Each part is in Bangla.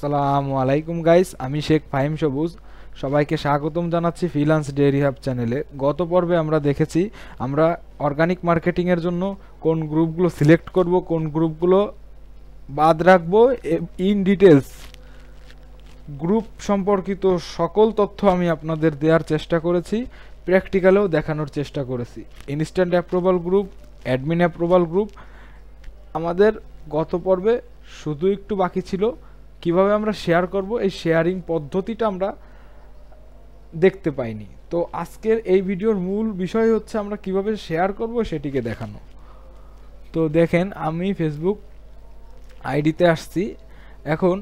আসসালামু আলাইকুম গাইস, আমি শেখ ফাহিম সবুজ। সবাইকে স্বাগতম জানাচ্ছি ফ্রিল্যান্স ডেইরি হাব চ্যানেলে। গত পর্বে আমরা দেখেছি আমরা অর্গানিক মার্কেটিংয়ের জন্য কোন গ্রুপগুলো সিলেক্ট করব, কোন গ্রুপগুলো বাদ রাখবো, ইন ডিটেলস গ্রুপ সম্পর্কিত সকল তথ্য আমি আপনাদের দেওয়ার চেষ্টা করেছি, প্র্যাকটিক্যালেও দেখানোর চেষ্টা করেছি। Instant approval group, admin approval group আমাদের গত পর্বে শুধু একটু বাকি ছিল। কিভাবে আমরা শেয়ার করব, এই শেয়ারিং পদ্ধতিটা আমরা দেখতে পাইনি। তো আজকের এই ভিডিওর মূল বিষয় হচ্ছে আমরা কিভাবে শেয়ার করব সেটিকে দেখানো। তো দেখেন, আমি ফেসবুক আইডিতে আসছি। এখন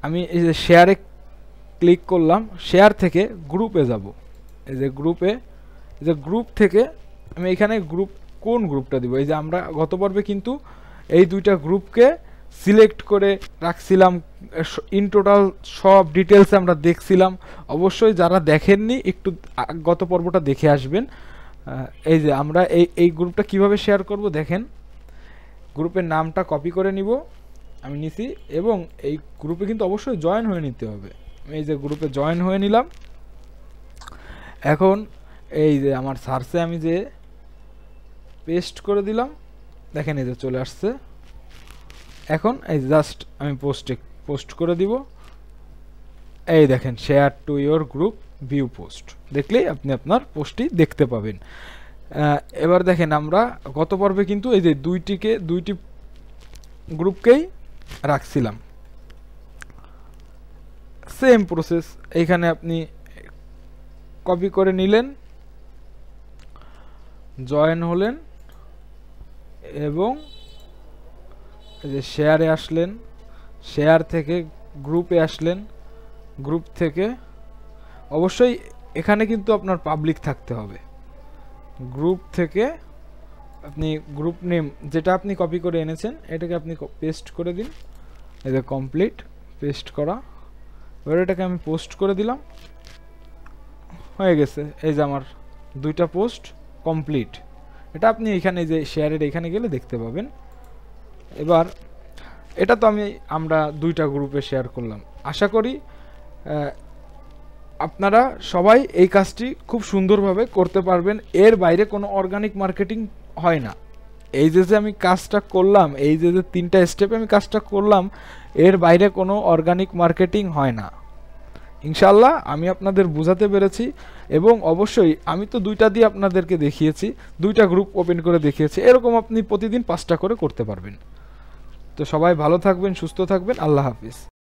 আমি এই যে শেয়ারে ক্লিক করলাম, শেয়ার থেকে গ্রুপে যাব। এই যে গ্রুপ থেকে আমি এখানে কোন গ্রুপটা দিব। এই যে আমরা গত পর্বে কিন্তু এই দুইটা গ্রুপকে সিলেক্ট করে রাখছিলাম, ইন টোটাল সব ডিটেলস আমরা দেখছিলাম। অবশ্যই যারা দেখেননি একটু গত পর্বটা দেখে আসবেন। এই যে আমরা এই গ্রুপটা কিভাবে শেয়ার করব দেখেন। গ্রুপের নামটা কপি করে নিব, আমি নিছি, এবং এই গ্রুপে কিন্তু অবশ্যই জয়েন হয়ে নিতে হবে। আমি এই যে গ্রুপে জয়েন হয়ে নিলাম। এখন এই যে আমার সার্চে আমি যে পেস্ট করে দিলাম, দেখেন এই যে চলে আসছে। এখন এই জাস্ট আমি পোস্ট করে দিব। এই দেখেন, share to your group, view post, দেখলেই আপনি আপনার পোস্টটি দেখতে পাবেন। এবার দেখেন, আমরা গত পর্বে কিন্তু এই যে দুইটি গ্রুপকেই রাখছিলাম। সেম প্রসেস, এইখানে আপনি কপি করে নিলেন, জয়েন হলেন এবং এই যে শেয়ারে আসলেন, শেয়ার থেকে গ্রুপে আসলেন, গ্রুপ থেকে অবশ্যই এখানে কিন্তু আপনার পাবলিক থাকতে হবে। গ্রুপ থেকে আপনি গ্রুপ নেম যেটা আপনি কপি করে এনেছেন এটাকে আপনি পেস্ট করে দিন। এই যে কমপ্লিট পেস্ট করা। এবার এটাকে আমি পোস্ট করে দিলাম, হয়ে গেছে। এই যে আমার দুইটা পোস্ট কমপ্লিট। এটা আপনি এখানে যে শেয়ারের এখানে গেলে দেখতে পাবেন। এবার এটা তো আমরা দুইটা গ্রুপে শেয়ার করলাম। আশা করি আপনারা সবাই এই কাজটি খুব সুন্দরভাবে করতে পারবেন। এর বাইরে কোনো অর্গানিক মার্কেটিং হয় না। এই যে আমি কাজটা করলাম, এই যে তিনটা স্টেপে আমি কাজটা করলাম, এর বাইরে কোনো অর্গানিক মার্কেটিং হয় না। ইনশাল্লাহ আমি আপনাদের বোঝাতে পেরেছি। এবং অবশ্যই আমি তো দুইটা দিয়ে আপনাদেরকে দেখিয়েছি, দুইটা গ্রুপ ওপেন করে দেখিয়েছি। এরকম আপনি প্রতিদিন 5টা করে করতে পারবেন। তো সবাই ভালো থাকবেন, সুস্থ থাকবেন। আল্লাহ হাফিজ।